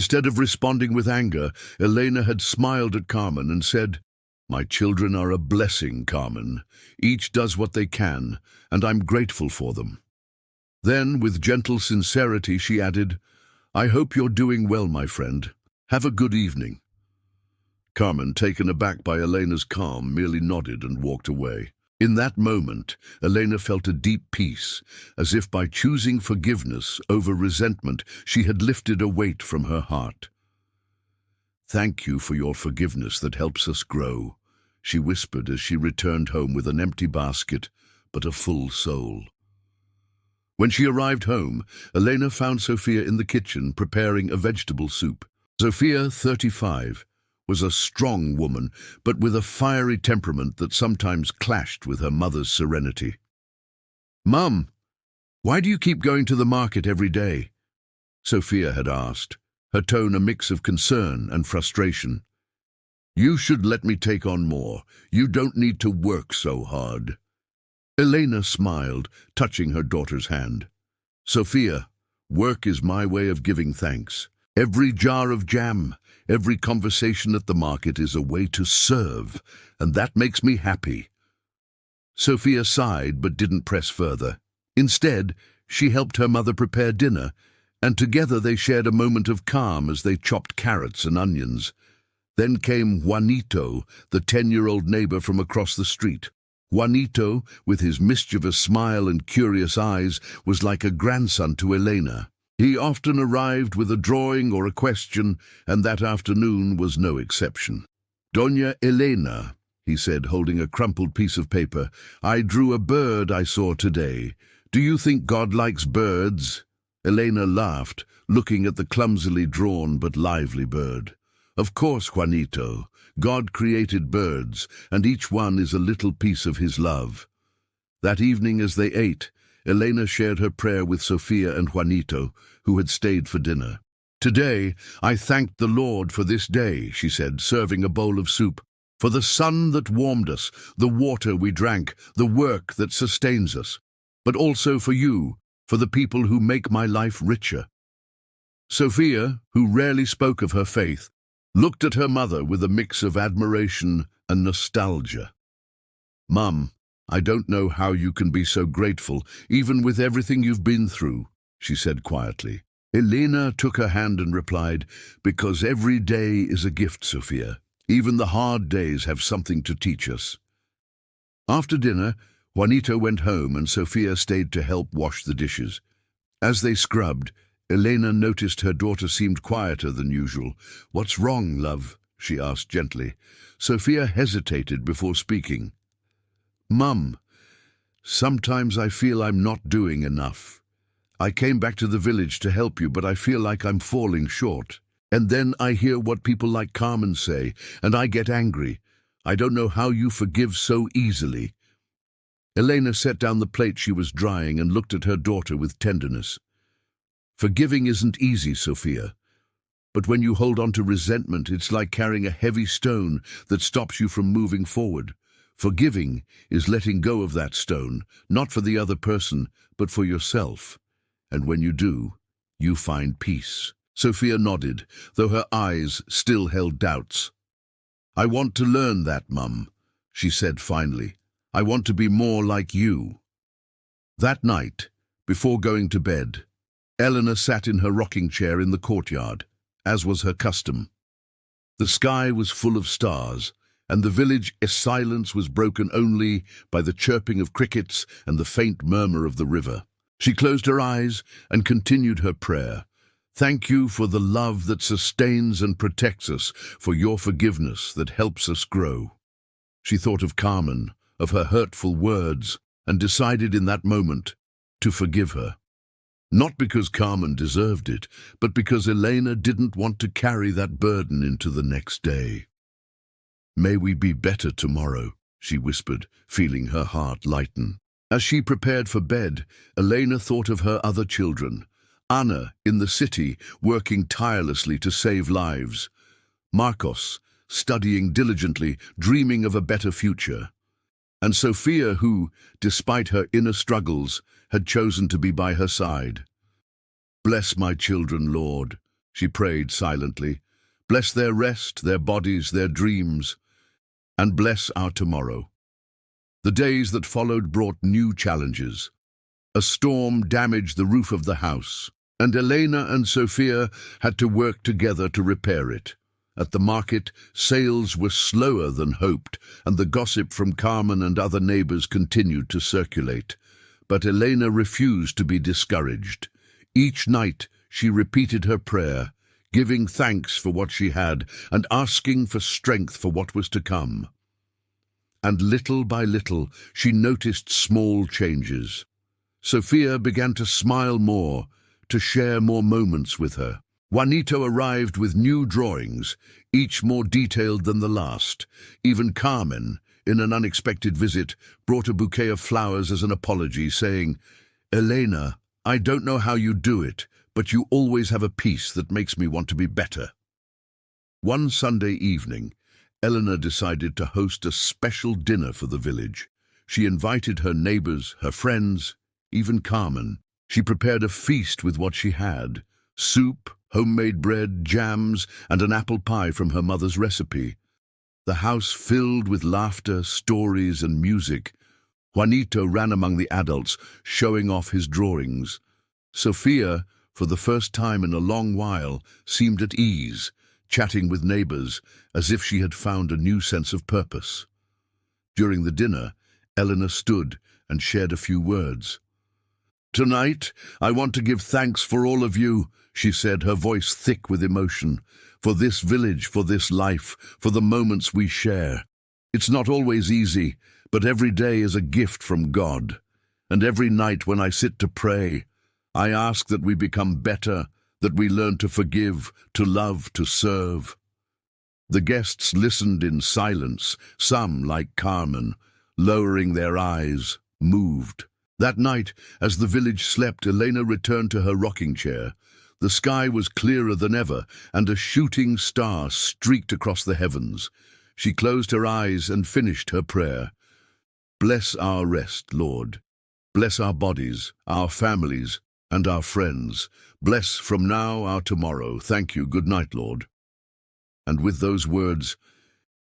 Instead of responding with anger, Elena had smiled at Carmen and said, "My children are a blessing, Carmen. Each does what they can, and I'm grateful for them." Then, with gentle sincerity, she added, "I hope you're doing well, my friend. Have a good evening." Carmen, taken aback by Elena's calm, merely nodded and walked away. In that moment, Elena felt a deep peace, as if by choosing forgiveness over resentment, she had lifted a weight from her heart. "Thank you for your forgiveness that helps us grow," she whispered as she returned home with an empty basket, but a full soul. When she arrived home, Elena found Sophia in the kitchen preparing a vegetable soup. Sophia, 35, was a strong woman, but with a fiery temperament that sometimes clashed with her mother's serenity. "Mum, why do you keep going to the market every day?" Sophia had asked, her tone a mix of concern and frustration. "You should let me take on more. You don't need to work so hard." Elena smiled, touching her daughter's hand. "Sophia, work is my way of giving thanks. Every jar of jam, every conversation at the market is a way to serve, and that makes me happy." Sophia sighed but didn't press further. Instead, she helped her mother prepare dinner, and together they shared a moment of calm as they chopped carrots and onions. Then came Juanito, the 10-year-old neighbor from across the street. Juanito, with his mischievous smile and curious eyes, was like a grandson to Elena. He often arrived with a drawing or a question, and that afternoon was no exception. "Doña Elena," he said, holding a crumpled piece of paper, "I drew a bird I saw today. Do you think God likes birds?" Elena laughed, looking at the clumsily drawn but lively bird. "Of course, Juanito. God created birds, and each one is a little piece of his love." That evening as they ate, Elena shared her prayer with Sophia and Juanito, who had stayed for dinner. "Today, I thanked the Lord for this day," she said, serving a bowl of soup, "for the sun that warmed us, the water we drank, the work that sustains us, but also for you, for the people who make my life richer." Sophia, who rarely spoke of her faith, looked at her mother with a mix of admiration and nostalgia. "Mum, I don't know how you can be so grateful, even with everything you've been through," she said quietly. Elena took her hand and replied, "Because every day is a gift, Sophia. Even the hard days have something to teach us." After dinner, Juanito went home and Sophia stayed to help wash the dishes. As they scrubbed, Elena noticed her daughter seemed quieter than usual. "What's wrong, love?" she asked gently. Sophia hesitated before speaking. "Mum, sometimes I feel I'm not doing enough. I came back to the village to help you, but I feel like I'm falling short. And then I hear what people like Carmen say, and I get angry. I don't know how you forgive so easily." Elena set down the plate she was drying and looked at her daughter with tenderness. "Forgiving isn't easy, Sophia. But when you hold on to resentment, it's like carrying a heavy stone that stops you from moving forward. Forgiving is letting go of that stone, not for the other person, but for yourself. And when you do, you find peace." Sophia nodded, though her eyes still held doubts. "I want to learn that, Mum," she said finally. "I want to be more like you." That night, before going to bed, Eleanor sat in her rocking chair in the courtyard, as was her custom. The sky was full of stars, and the village's silence was broken only by the chirping of crickets and the faint murmur of the river. She closed her eyes and continued her prayer. "Thank you for the love that sustains and protects us, for your forgiveness that helps us grow." She thought of Carmen, of her hurtful words, and decided in that moment to forgive her. Not because Carmen deserved it, but because Elena didn't want to carry that burden into the next day. "May we be better tomorrow," she whispered, feeling her heart lighten. As she prepared for bed, Elena thought of her other children. Anna, in the city, working tirelessly to save lives. Marcos, studying diligently, dreaming of a better future. And Sophia who, despite her inner struggles, had chosen to be by her side. "Bless my children, Lord," She prayed silently. Bless their rest, their bodies, their dreams, and bless our tomorrow. The days that followed brought new challenges. A storm damaged the roof of the house, and Elena and Sophia had to work together to repair it. At the market, sales were slower than hoped, and the gossip from Carmen and other neighbors continued to circulate. But Elena refused to be discouraged. Each night she repeated her prayer, giving thanks for what she had and asking for strength for what was to come. And little by little she noticed small changes. Sophia began to smile more, to share more moments with her. Juanito arrived with new drawings, each more detailed than the last. Even Carmen, in an unexpected visit, brought a bouquet of flowers as an apology, saying, "Elena, I don't know how you do it, but you always have a peace that makes me want to be better." One Sunday evening, Eleanor decided to host a special dinner for the village. She invited her neighbors, her friends, even Carmen. She prepared a feast with what she had: soup, homemade bread, jams, and an apple pie from her mother's recipe. The house filled with laughter, stories, and music. Juanito ran among the adults, showing off his drawings. Sophia, for the first time in a long while, seemed at ease, chatting with neighbors, as if she had found a new sense of purpose. During the dinner, Eleanor stood and shared a few words. "Tonight, I want to give thanks for all of you," she said, her voice thick with emotion, "for this village, for this life, for the moments we share. It's not always easy, but every day is a gift from God. And every night when I sit to pray, I ask that we become better, that we learn to forgive, to love, to serve." The guests listened in silence, some, like Carmen, lowering their eyes, moved. That night, as the village slept, Elena returned to her rocking chair. The sky was clearer than ever, and a shooting star streaked across the heavens. She closed her eyes and finished her prayer. "Bless our rest, Lord. Bless our bodies, our families, and our friends. Bless from now our tomorrow. Thank you. Good night, Lord." And with those words,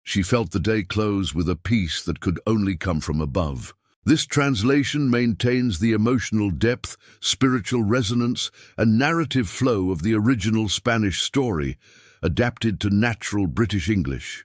she felt the day close with a peace that could only come from above. This translation maintains the emotional depth, spiritual resonance, and narrative flow of the original Spanish story, adapted to natural British English.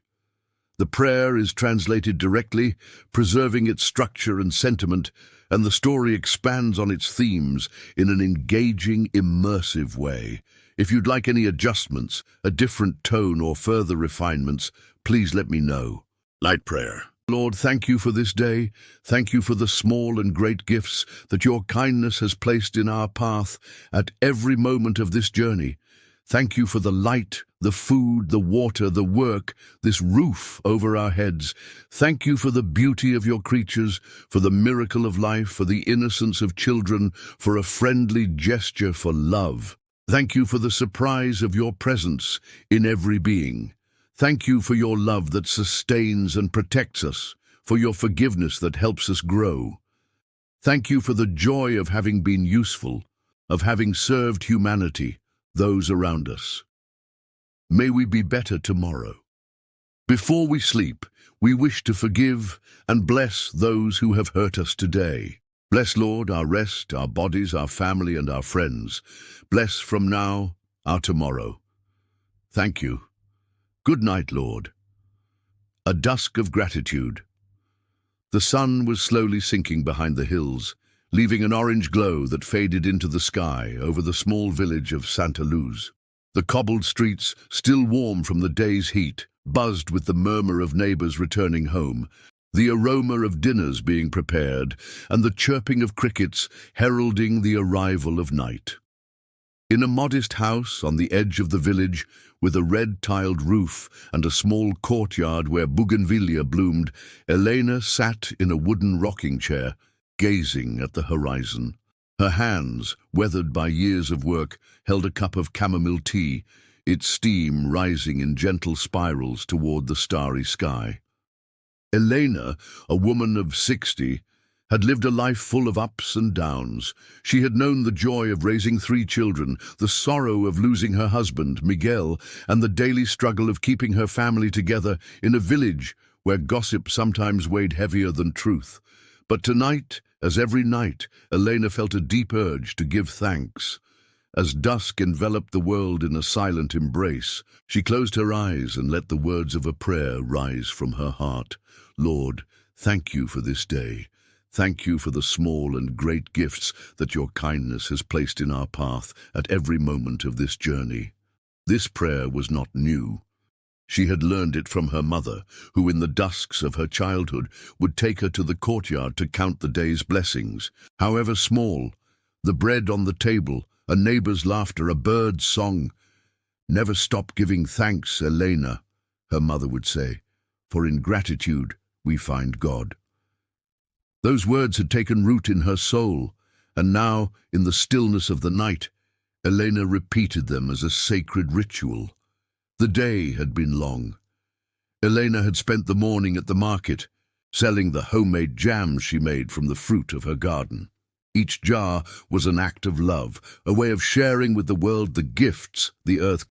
The prayer is translated directly, preserving its structure and sentiment, and the story expands on its themes in an engaging, immersive way. If you'd like any adjustments, a different tone, or further refinements, please let me know. Light prayer. Lord, thank you for this day. Thank you for the small and great gifts that your kindness has placed in our path at every moment of this journey. Thank you for the light, the food, the water, the work, this roof over our heads. Thank you for the beauty of your creatures, for the miracle of life, for the innocence of children, for a friendly gesture, for love. Thank you for the surprise of your presence in every being. Thank you for your love that sustains and protects us, for your forgiveness that helps us grow. Thank you for the joy of having been useful, of having served humanity, those around us. May we be better tomorrow. Before we sleep, we wish to forgive and bless those who have hurt us today. Bless, Lord, our rest, our bodies, our family, and our friends. Bless from now our tomorrow. Thank you. Good night, Lord. A dusk of gratitude. The sun was slowly sinking behind the hills, leaving an orange glow that faded into the sky over the small village of Santa Luz. The cobbled streets, still warm from the day's heat, buzzed with the murmur of neighbors returning home, the aroma of dinners being prepared, and the chirping of crickets heralding the arrival of night. In a modest house on the edge of the village, with a red-tiled roof and a small courtyard where bougainvillea bloomed, Elena sat in a wooden rocking chair, gazing at the horizon. Her hands, weathered by years of work, held a cup of chamomile tea, its steam rising in gentle spirals toward the starry sky. Elena, a woman of 60, had lived a life full of ups and downs. She had known the joy of raising 3 children, the sorrow of losing her husband, Miguel, and the daily struggle of keeping her family together in a village where gossip sometimes weighed heavier than truth. But tonight, as every night, Elena felt a deep urge to give thanks. As dusk enveloped the world in a silent embrace, she closed her eyes and let the words of a prayer rise from her heart. Lord, thank you for this day. Thank you for the small and great gifts that your kindness has placed in our path at every moment of this journey. This prayer was not new. She had learned it from her mother, who in the dusks of her childhood would take her to the courtyard to count the day's blessings. However small, the bread on the table, a neighbor's laughter, a bird's song. Never stop giving thanks, Elena, her mother would say, for in gratitude we find God. Those words had taken root in her soul, and now, in the stillness of the night, Elena repeated them as a sacred ritual. The day had been long. Elena had spent the morning at the market, selling the homemade jams she made from the fruit of her garden. Each jar was an act of love, a way of sharing with the world the gifts the earth